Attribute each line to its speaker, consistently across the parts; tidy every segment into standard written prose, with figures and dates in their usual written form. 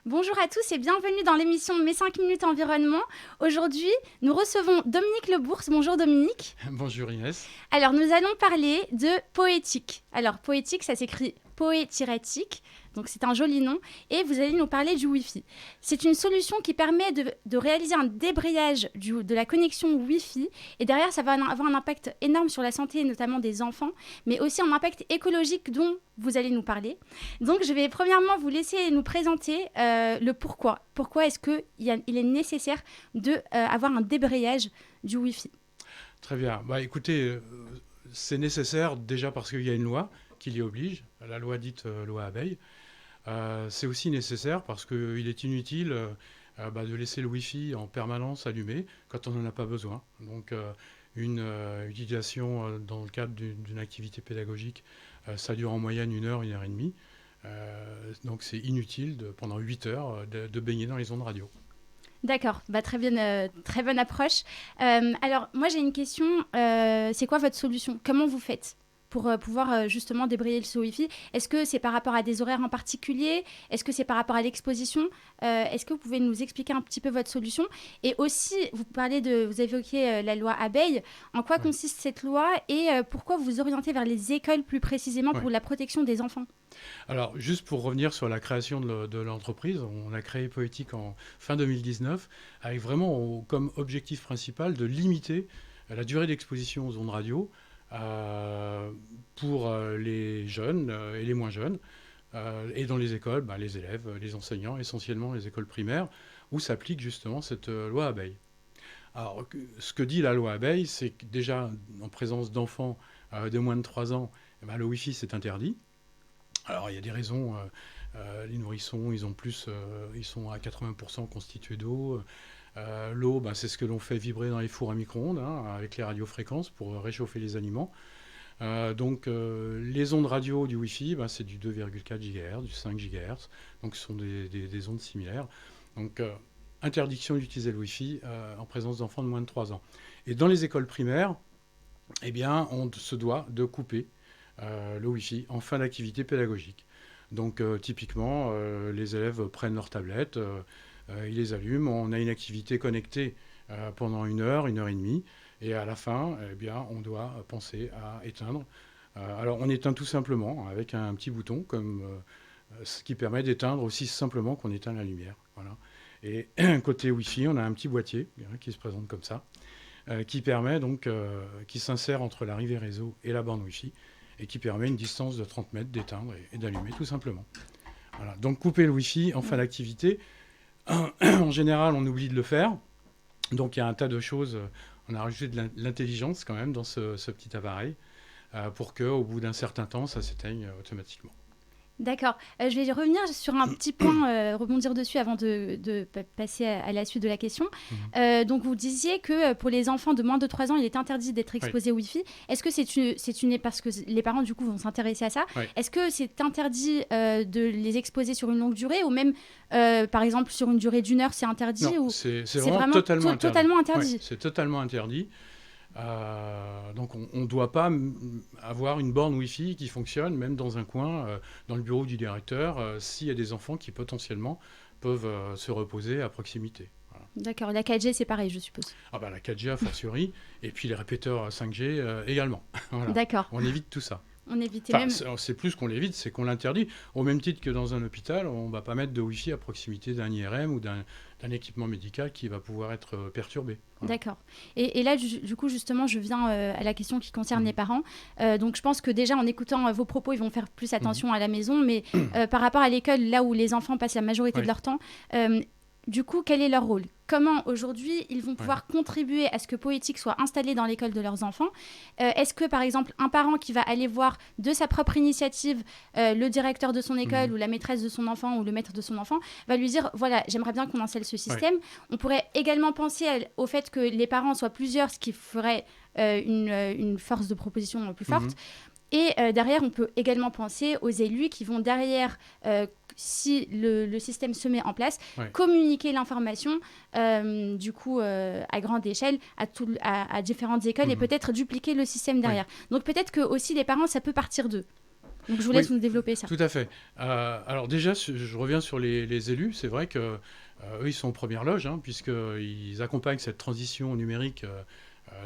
Speaker 1: Bonjour à tous et bienvenue dans l'émission Mes 5 minutes environnement. Aujourd'hui, nous recevons Dominique Lebours. Bonjour Dominique.
Speaker 2: Bonjour Inès.
Speaker 1: Alors, nous allons parler de poétique. Alors, poétique, ça s'écrit poé-tique, donc c'est un joli nom. Et vous allez nous parler du Wi-Fi. C'est une solution qui permet de réaliser un débrayage de la connexion Wi-Fi. Et derrière, ça va avoir un impact énorme sur la santé, notamment des enfants, mais aussi un impact écologique dont vous allez nous parler. Donc, je vais premièrement vous laisser nous présenter le pourquoi. Pourquoi est-ce qu'il est nécessaire d'avoir un débrayage du Wi-Fi ?
Speaker 2: Très bien. Écoutez, c'est nécessaire déjà parce qu'il y a une loi qui l'y oblige, la loi dite loi Abeille. C'est aussi nécessaire parce qu'il est inutile de laisser le Wi-Fi en permanence allumé quand on n'en a pas besoin. Donc, une utilisation dans le cadre d'une activité pédagogique, ça dure en moyenne 1 heure, 1 heure et demie. Donc, c'est inutile pendant 8 heures de baigner dans les ondes radio.
Speaker 1: D'accord, très bonne approche. Alors, moi, j'ai une question. C'est quoi votre solution ? Comment vous faites pour pouvoir justement débrayer ce Wi-Fi ? Est-ce que c'est par rapport à des horaires en particulier ? Est-ce que c'est par rapport à l'exposition ? Est-ce que vous pouvez nous expliquer un petit peu votre solution ? Et aussi, vous évoquiez la loi Abeille. En quoi consiste cette loi et pourquoi vous orientez vers les écoles plus précisément pour la protection des enfants ?
Speaker 2: Alors, juste pour revenir sur la création de l'entreprise, on a créé Poétique en fin 2019 avec vraiment comme objectif principal de limiter la durée d'exposition aux ondes radio pour les jeunes et les moins jeunes, et dans les écoles, les élèves, les enseignants, essentiellement les écoles primaires, où s'applique justement cette loi Abeille. Alors, ce que dit la loi Abeille, c'est que déjà, en présence d'enfants de moins de 3 ans, le Wi-Fi, c'est interdit. Alors, il y a des raisons. Les nourrissons, ils sont à 80% constitués d'eau. L'eau, c'est ce que l'on fait vibrer dans les fours à micro-ondes, avec les radiofréquences pour réchauffer les aliments. Donc, les ondes radio du Wi-Fi, c'est du 2,4 GHz, du 5 GHz. Donc, ce sont des ondes similaires. Donc, interdiction d'utiliser le Wi-Fi en présence d'enfants de moins de 3 ans. Et dans les écoles primaires, on se doit de couper le Wi-Fi en fin d'activité pédagogique. Donc typiquement, les élèves prennent leur tablette, ils les allument, on a une activité connectée pendant 1 heure, 1 heure et demie, et à la fin, on doit penser à éteindre. Alors on éteint tout simplement avec un petit bouton, ce qui permet d'éteindre aussi simplement qu'on éteint la lumière. Voilà. Et côté Wi-Fi, on a un petit boîtier qui se présente comme ça, qui permet donc, qui s'insère entre l'arrivée réseau et la borne Wi-Fi, et qui permet une distance de 30 mètres d'éteindre et d'allumer tout simplement. Voilà. Donc couper le Wi-Fi en fin d'activité, en général on oublie de le faire, donc il y a un tas de choses, on a rajouté de l'intelligence quand même dans ce petit appareil, pour qu'au bout d'un certain temps ça s'éteigne automatiquement.
Speaker 1: D'accord. Je vais revenir sur un petit point, rebondir dessus avant de passer à la suite de la question. Donc, vous disiez que pour les enfants de moins de 3 ans, il est interdit d'être exposé au Wi-Fi. Est-ce que parce que les parents, du coup, vont s'intéresser à ça. Est-ce que c'est interdit de les exposer sur une longue durée ou même, par exemple, sur une durée d'1 heure, c'est interdit
Speaker 2: Non,
Speaker 1: ou...
Speaker 2: c'est vraiment totalement interdit.
Speaker 1: Ouais,
Speaker 2: c'est totalement interdit. Donc on ne doit pas avoir une borne Wi-Fi qui fonctionne même dans un coin, dans le bureau du directeur, s'il y a des enfants qui potentiellement peuvent se reposer à proximité. Voilà.
Speaker 1: D'accord, la 4G c'est pareil je suppose.
Speaker 2: La 4G a fortiori, et puis les répéteurs 5G également. Voilà.
Speaker 1: D'accord.
Speaker 2: On évite tout ça.
Speaker 1: On évite
Speaker 2: même... C'est plus qu'on l'évite, c'est qu'on l'interdit. Au même titre que dans un hôpital, on ne va pas mettre de Wi-Fi à proximité d'un IRM ou d'un équipement médical qui va pouvoir être perturbé. Voilà.
Speaker 1: D'accord. Et là, du coup, justement, je viens à la question qui concerne les parents. Donc, je pense que déjà, en écoutant vos propos, ils vont faire plus attention à la maison. Mais par rapport à l'école, là où les enfants passent la majorité de leur temps, du coup, quel est leur rôle ? Comment, aujourd'hui, ils vont pouvoir contribuer à ce que Poétique soit installé dans l'école de leurs enfants ? Est-ce que, par exemple, un parent qui va aller voir de sa propre initiative le directeur de son école ou la maîtresse de son enfant ou le maître de son enfant va lui dire, voilà, j'aimerais bien qu'on installe ce système. On pourrait également penser au fait que les parents soient plusieurs, ce qui ferait une force de proposition plus forte. Et derrière, on peut également penser aux élus qui vont derrière, si le système se met en place, communiquer l'information, du coup, à grande échelle, à différentes écoles et peut-être dupliquer le système derrière. Donc peut-être que aussi les parents, ça peut partir d'eux. Donc je vous laisse nous développer ça.
Speaker 2: Tout à fait. Alors déjà, je reviens sur les élus. C'est vrai que eux, ils sont en première loge, hein, puisqu'ils accompagnent cette transition numérique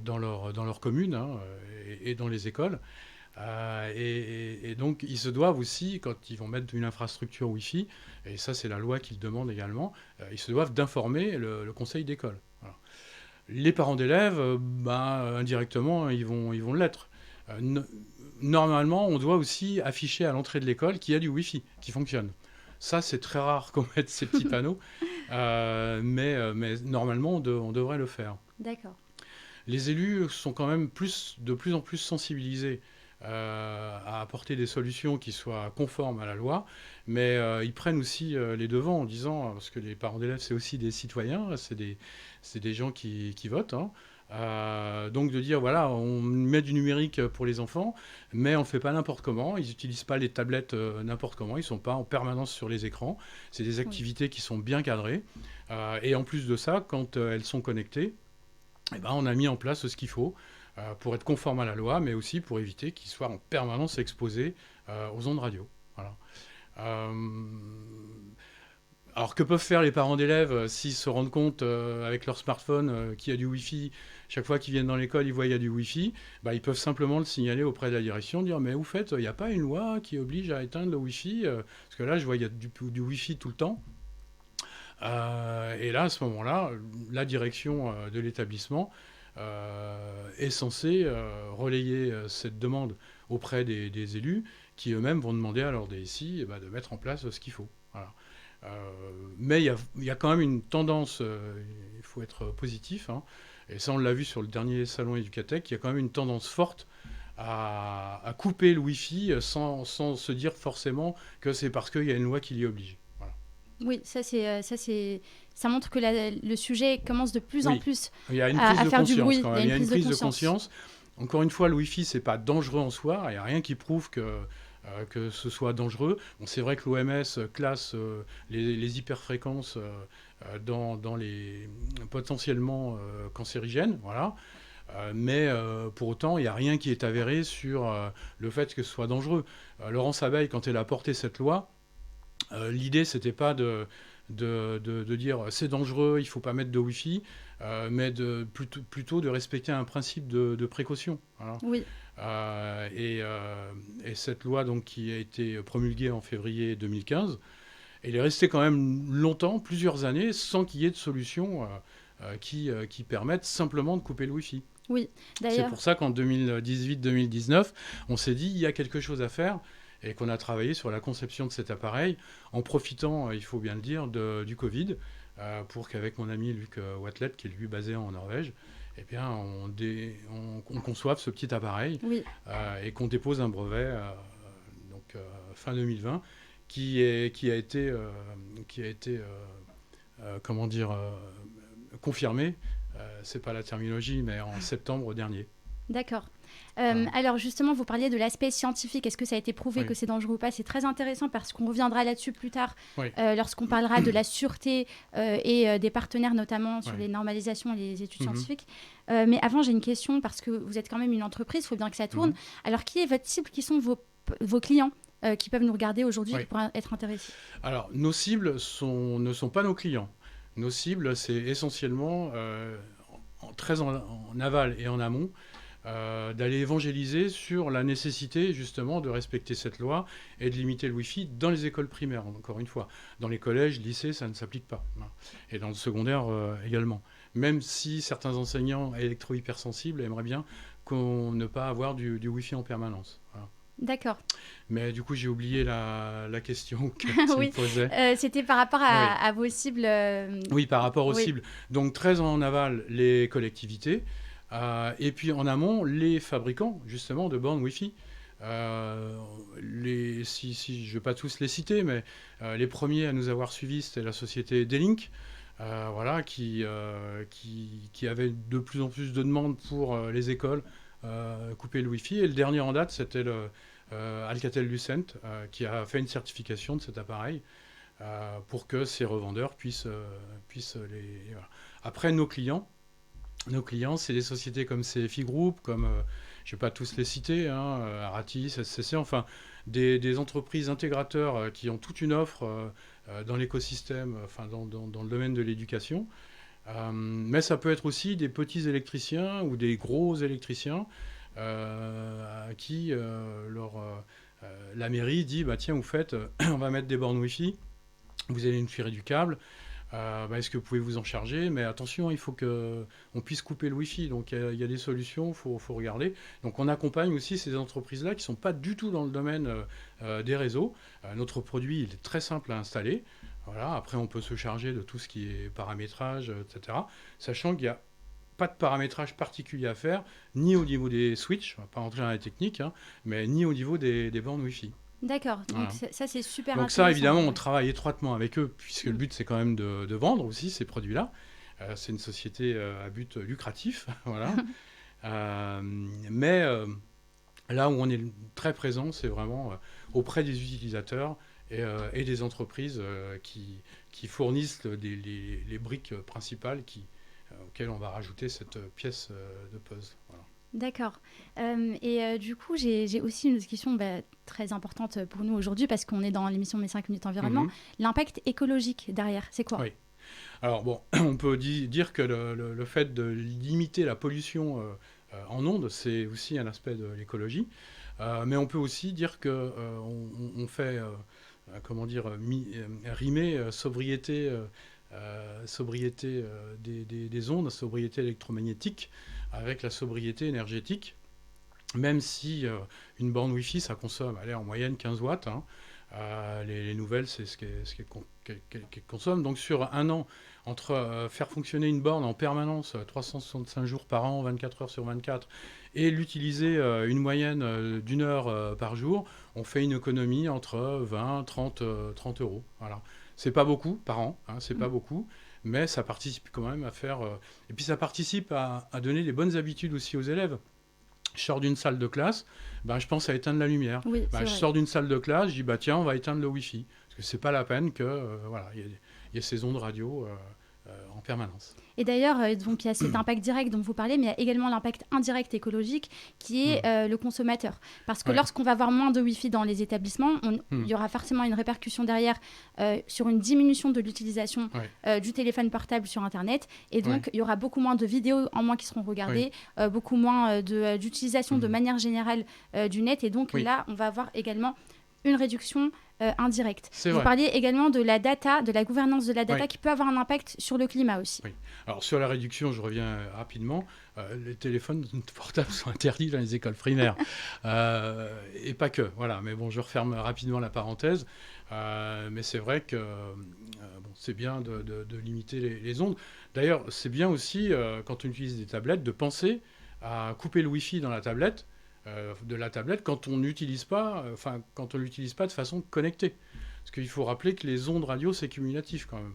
Speaker 2: dans leur commune, hein, et dans les écoles. Et donc, ils se doivent aussi, quand ils vont mettre une infrastructure Wi-Fi, et ça, c'est la loi qui le demande également, ils se doivent d'informer le conseil d'école. Voilà. Les parents d'élèves, indirectement, ils vont l'être. Normalement, on doit aussi afficher à l'entrée de l'école qu'il y a du Wi-Fi qui fonctionne. Ça, c'est très rare qu'on mette ces petits panneaux, mais normalement, on devrait le faire.
Speaker 1: D'accord.
Speaker 2: Les élus sont quand même de plus en plus sensibilisés à apporter des solutions qui soient conformes à la loi, mais ils prennent aussi les devants en disant, parce que les parents d'élèves, c'est aussi des citoyens, c'est des gens qui votent, hein. Donc de dire, voilà, on met du numérique pour les enfants, mais on ne le fait pas n'importe comment, ils n'utilisent pas les tablettes n'importe comment, ils ne sont pas en permanence sur les écrans, c'est des activités qui sont bien cadrées, et en plus de ça, quand elles sont connectées, on a mis en place ce qu'il faut pour être conforme à la loi, mais aussi pour éviter qu'ils soient en permanence exposés aux ondes radio. Voilà. Alors que peuvent faire les parents d'élèves s'ils se rendent compte avec leur smartphone qu'il y a du Wi-Fi, chaque fois qu'ils viennent dans l'école, ils voient qu'il y a du Wi-Fi, ils peuvent simplement le signaler auprès de la direction, dire mais au fait, il n'y a pas une loi qui oblige à éteindre le Wi-Fi, parce que là je vois qu'il y a du Wi-Fi tout le temps. Et là, à ce moment-là, la direction de l'établissement est censée relayer cette demande auprès des élus qui eux-mêmes vont demander à leur DSI de mettre en place ce qu'il faut. Voilà. Mais il y a quand même une tendance, il faut être positif, hein, et ça on l'a vu sur le dernier salon Educatech, il y a quand même une tendance forte à couper le Wi-Fi sans se dire forcément que c'est parce qu'il y a une loi qui l'y oblige.
Speaker 1: Oui, ça montre que le sujet commence de plus en plus
Speaker 2: à faire du bruit.
Speaker 1: Il
Speaker 2: y a une prise de conscience. Encore une fois, le Wi-Fi, c'est pas dangereux en soi. Il n'y a rien qui prouve que ce soit dangereux. Bon, c'est vrai que l'OMS classe les hyperfréquences dans les potentiellement cancérigènes. Voilà. Mais pour autant, il n'y a rien qui est avéré sur le fait que ce soit dangereux. Laurence Abeille, quand elle a porté cette loi, l'idée, c'était pas de dire c'est dangereux, il faut pas mettre de Wi-Fi, mais plutôt de respecter un principe de précaution. Voilà.
Speaker 1: Oui.
Speaker 2: Et cette loi donc, qui a été promulguée en février 2015, elle est restée quand même longtemps, plusieurs années, sans qu'il y ait de solution qui permettent simplement de couper le Wi-Fi.
Speaker 1: Oui, d'ailleurs.
Speaker 2: C'est pour ça qu'en 2018-2019, on s'est dit il y a quelque chose à faire, et qu'on a travaillé sur la conception de cet appareil, en profitant, il faut bien le dire, du Covid, pour qu'avec mon ami Luc Wattlet, qui est lui basé en Norvège, on conçoive ce petit appareil,
Speaker 1: oui.
Speaker 2: Et qu'on dépose un brevet fin 2020, qui a été confirmé, c'est pas la terminologie, mais en septembre dernier.
Speaker 1: D'accord. Alors justement, vous parliez de l'aspect scientifique. Est-ce que ça a été prouvé que c'est dangereux ou pas? C'est très intéressant parce qu'on reviendra là-dessus plus tard lorsqu'on parlera de la sûreté et des partenaires, notamment sur les normalisations et les études scientifiques. Mais avant, j'ai une question parce que vous êtes quand même une entreprise, il faut bien que ça tourne. Alors, qui est votre cible? Qui sont vos clients qui peuvent nous regarder aujourd'hui, qui pourraient être intéressés?
Speaker 2: Alors, nos cibles ne sont pas nos clients. Nos cibles, c'est essentiellement très en aval et en amont, d'aller évangéliser sur la nécessité justement de respecter cette loi et de limiter le Wi-Fi dans les écoles primaires, encore une fois. Dans les collèges, lycées, ça ne s'applique pas. Et dans le secondaire également. Même si certains enseignants électro-hypersensibles aimeraient bien ne pas avoir du Wi-Fi en permanence. Voilà.
Speaker 1: D'accord.
Speaker 2: Mais du coup, j'ai oublié la question que tu me posais.
Speaker 1: C'était par rapport à vos cibles.
Speaker 2: Oui, par rapport aux cibles. Donc, très en aval, les collectivités. Et puis en amont, les fabricants justement de bornes Wi-Fi. Si je ne vais pas tous les citer, mais les premiers à nous avoir suivis, c'était la société D-Link, qui avait de plus en plus de demandes pour les écoles couper le Wi-Fi. Et le dernier en date, c'était Alcatel-Lucent, qui a fait une certification de cet appareil pour que ces revendeurs puissent les... Voilà. Après, nos clients, c'est des sociétés comme CFI Group, comme je ne vais pas tous les citer, Aratis, SCC, enfin des entreprises intégrateurs qui ont toute une offre dans l'écosystème, enfin dans le domaine de l'éducation. Mais ça peut être aussi des petits électriciens ou des gros électriciens à qui la mairie dit bah, tiens, vous faites, on va mettre des bornes Wi-Fi, vous allez nous tirer du câble. Est-ce que vous pouvez vous en charger? Mais attention, il faut qu'on puisse couper le Wi-Fi. Donc il y a des solutions, il faut regarder. Donc on accompagne aussi ces entreprises-là qui ne sont pas du tout dans le domaine des réseaux. Notre produit, il est très simple à installer. Voilà. Après, on peut se charger de tout ce qui est paramétrage, etc. Sachant qu'il n'y a pas de paramétrage particulier à faire, ni au niveau des switches, on ne va pas rentrer dans la technique, mais ni au niveau des bornes Wi-Fi.
Speaker 1: D'accord, donc
Speaker 2: Voilà.
Speaker 1: ça c'est super
Speaker 2: Donc
Speaker 1: intéressant.
Speaker 2: ça, évidemment, on travaille étroitement avec eux, puisque le but, c'est quand même de vendre aussi ces produits-là. C'est une société à but lucratif, voilà. Mais là où on est très présent, c'est vraiment auprès des utilisateurs et des entreprises qui fournissent les briques principales auxquelles on va rajouter cette pièce de puzzle. Voilà.
Speaker 1: D'accord. Du coup, j'ai aussi une autre question très importante pour nous aujourd'hui, parce qu'on est dans l'émission Mes 5 minutes environnement. L'impact écologique derrière, c'est quoi?
Speaker 2: Oui. Alors bon, on peut dire que le fait de limiter la pollution en ondes, c'est aussi un aspect de l'écologie. Mais on peut aussi dire que on fait, rimer sobriété des ondes, sobriété électromagnétique avec la sobriété énergétique, même si une borne Wi-Fi, ça consomme en moyenne 15 watts. Les nouvelles, c'est ce qu'elles consomment. Donc sur un an, entre faire fonctionner une borne en permanence 365 jours par an, 24 heures sur 24, et l'utiliser une moyenne d'1 heure par jour, on fait une économie entre 20, 30 euros. Voilà. C'est pas beaucoup par an, c'est pas beaucoup, mais ça participe quand même à faire... et puis ça participe à donner des bonnes habitudes aussi aux élèves. Je sors d'une salle de classe, je pense à éteindre la lumière.
Speaker 1: Oui,
Speaker 2: je sors d'une salle de classe, je dis tiens, on va éteindre le Wi-Fi. Parce que c'est pas la peine que il y ait ces ondes radio en permanence.
Speaker 1: Et d'ailleurs, donc il y a cet impact direct dont vous parlez, mais il y a également l'impact indirect écologique qui est le consommateur. Parce que lorsqu'on va avoir moins de Wi-Fi dans les établissements, il y aura forcément une répercussion derrière sur une diminution de l'utilisation du téléphone portable sur Internet. Et donc, il y aura beaucoup moins de vidéos en moins qui seront regardées, beaucoup moins d'utilisation de manière générale du net. Et donc là, on va avoir également une réduction indirecte. Vous parliez également de la data, de la gouvernance de la data qui peut avoir un impact sur le climat aussi.
Speaker 2: Oui. Alors sur la réduction, je reviens rapidement. Les téléphones portables sont interdits dans les écoles primaires. Et pas que. Voilà. Mais bon, je referme rapidement la parenthèse. Mais c'est vrai que c'est bien de limiter les ondes. D'ailleurs, c'est bien aussi, quand on utilise des tablettes, de penser à couper le Wi-Fi dans la tablette, quand on n'utilise pas, quand on l'utilise pas de façon connectée. Parce qu'il faut rappeler que les ondes radio, c'est cumulatif quand même.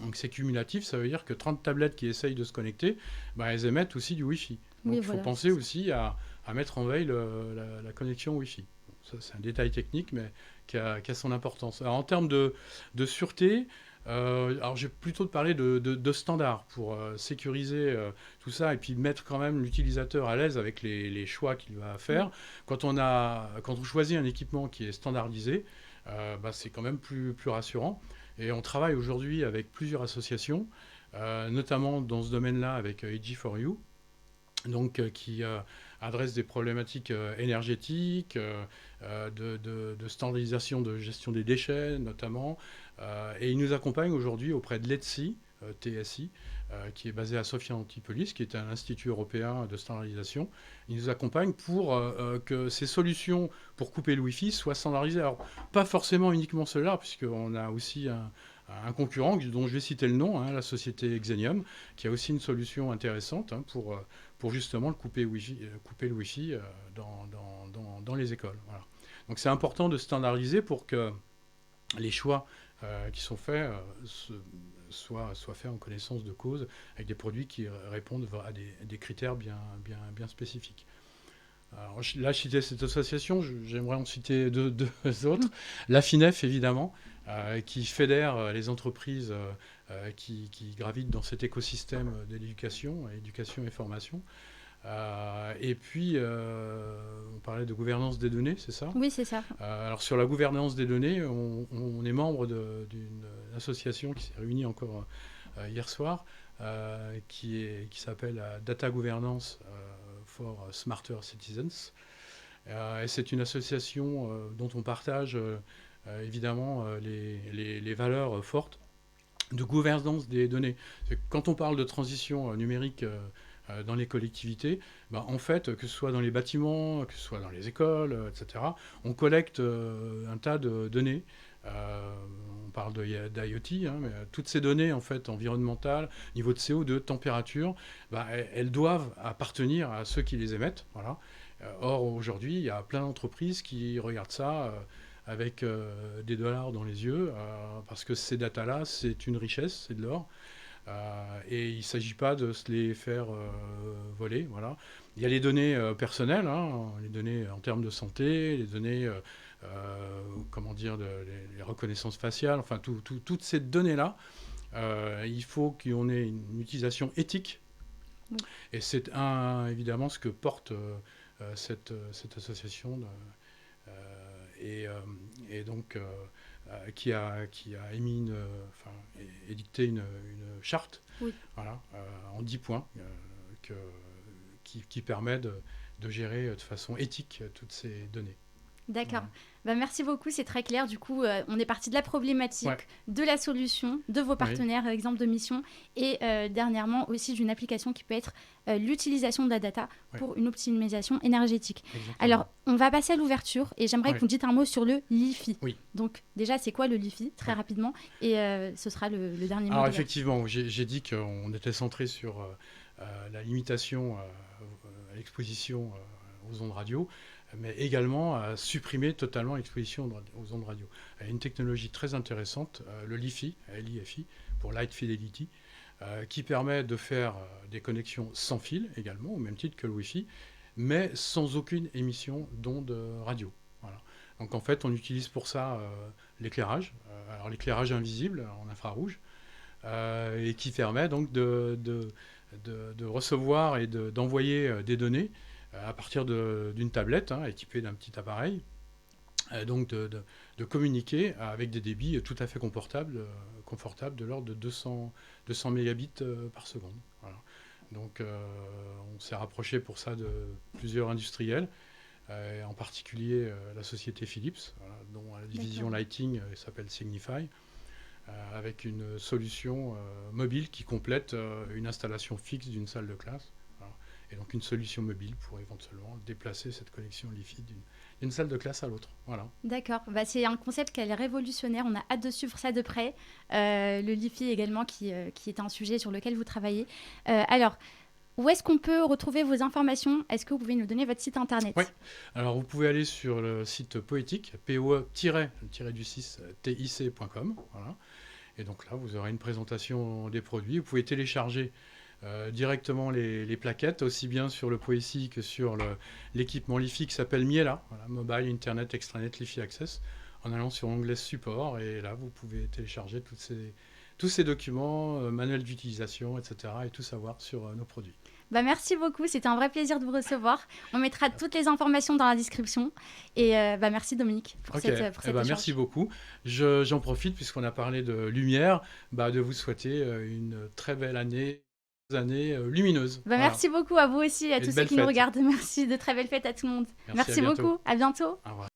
Speaker 2: Donc c'est cumulatif, ça veut dire que 30 tablettes qui essayent de se connecter, elles émettent aussi du Wi-Fi. Donc il faut penser aussi à mettre en veille la connexion Wi-Fi. Bon, ça, c'est un détail technique, mais qui a son importance. Alors en termes de sûreté, alors j'ai plutôt parlé de standards pour sécuriser tout ça et puis mettre quand même l'utilisateur à l'aise avec les choix qu'il va faire. Quand on choisit un équipement qui est standardisé, c'est quand même plus rassurant. Et on travaille aujourd'hui avec plusieurs associations, notamment dans ce domaine-là avec EG4U, donc qui adresse des problématiques énergétiques, de standardisation de gestion des déchets notamment, et il nous accompagne aujourd'hui auprès de l'ETSI, TSI, qui est basé à Sophia Antipolis, qui est un institut européen de standardisation. Il nous accompagne pour que ces solutions pour couper le Wi-Fi soient standardisées. Alors, pas forcément uniquement cela, puisqu'on a aussi un concurrent dont je vais citer le nom, la société Xenium, qui a aussi une solution intéressante pour justement couper le Wi-Fi dans les écoles. Voilà. Donc c'est important de standardiser pour que les choix qui sont faits soient faits en connaissance de cause, avec des produits qui répondent à des critères bien spécifiques. Alors, là, je citais cette association, j'aimerais en citer deux autres. La FINEF, évidemment, qui fédère les entreprises qui gravitent dans cet écosystème de l'éducation, éducation et formation. Et puis, on parlait de gouvernance des données, c'est ça?
Speaker 1: Oui, c'est ça.
Speaker 2: Alors sur la gouvernance des données, on est membre d'une association qui s'est réunie encore hier soir, qui s'appelle Data Governance for Smarter Citizens. Et c'est une association dont on partage évidemment les valeurs fortes de gouvernance des données. Quand on parle de transition numérique dans les collectivités, en fait, que ce soit dans les bâtiments, que ce soit dans les écoles, etc., on collecte un tas de données. On parle d'IoT, mais toutes ces données en fait environnementales, niveau de CO2, température, elles doivent appartenir à ceux qui les émettent. Voilà. Or aujourd'hui, il y a plein d'entreprises qui regardent ça avec des dollars dans les yeux, parce que ces datas-là, c'est une richesse, c'est de l'or. Et il ne s'agit pas de se les faire voler. Voilà. Il y a les données personnelles, les données en termes de santé, les données, comment dire, les reconnaissances faciales, enfin toutes ces données-là, il faut qu'on ait une utilisation éthique. Oui. Et c'est évidemment ce que porte cette association et donc qui a émis édicté une charte, oui. Voilà, en 10 points qui permet de gérer de façon éthique toutes ces données.
Speaker 1: D'accord. Merci beaucoup, c'est très clair. Du coup, on est parti de la problématique, de la solution, de vos partenaires, exemple de mission, et dernièrement aussi d'une application qui peut être l'utilisation de la data pour une optimisation énergétique. Exactement. Alors, on va passer à l'ouverture et j'aimerais que vous dites un mot sur le LiFi. Oui. Donc, déjà, c'est quoi le LiFi, très rapidement, et ce sera le dernier mot.
Speaker 2: Alors, effectivement, j'ai dit qu'on était centré sur la limitation à l'exposition aux ondes radio, mais également à supprimer totalement l'exposition aux ondes radio. Il y a une technologie très intéressante, le LiFi, LiFi, pour Light Fidelity, qui permet de faire des connexions sans fil également, au même titre que le Wi-Fi, mais sans aucune émission d'ondes radio. Voilà. Donc en fait, on utilise pour ça l'éclairage, alors l'éclairage invisible en infrarouge, et qui permet donc de recevoir et d'envoyer des données à partir d'une tablette équipée d'un petit appareil, donc de communiquer avec des débits tout à fait confortables de l'ordre de 200 mégabits par seconde. Voilà. Donc on s'est rapproché pour ça de plusieurs industriels, en particulier la société Philips, voilà, dont la division Lighting s'appelle Signify, avec une solution mobile qui complète une installation fixe d'une salle de classe. Et donc une solution mobile pour éventuellement déplacer cette connexion LiFi d'une salle de classe à l'autre. Voilà.
Speaker 1: D'accord. C'est un concept qui est révolutionnaire. On a hâte de suivre ça de près. Le LiFi également, qui est un sujet sur lequel vous travaillez. Alors, où est-ce qu'on peut retrouver vos informations? Est-ce que vous pouvez nous donner votre site internet?
Speaker 2: Oui. Alors, vous pouvez aller sur le site Poetic, POE-TIC.com. Voilà. Et donc là, vous aurez une présentation des produits. Vous pouvez télécharger directement les plaquettes, aussi bien sur le Poetic que sur l'équipement LiFi qui s'appelle Miela, voilà, Mobile Internet Extranet LiFi Access, en allant sur l'onglet support, et là vous pouvez télécharger tous ces documents, manuels d'utilisation, etc., et tout savoir sur nos produits.
Speaker 1: Merci beaucoup, c'était un vrai plaisir de vous recevoir. On mettra toutes les informations dans la description. Et merci Dominique pour cet échange.
Speaker 2: Merci beaucoup. J'en profite, puisqu'on a parlé de lumière, de vous souhaiter une très belle année lumineuses.
Speaker 1: Merci beaucoup à vous aussi, à tous ceux qui nous regardent. Merci, de très belles fêtes à tout le monde. Merci beaucoup, à bientôt.
Speaker 2: Au revoir.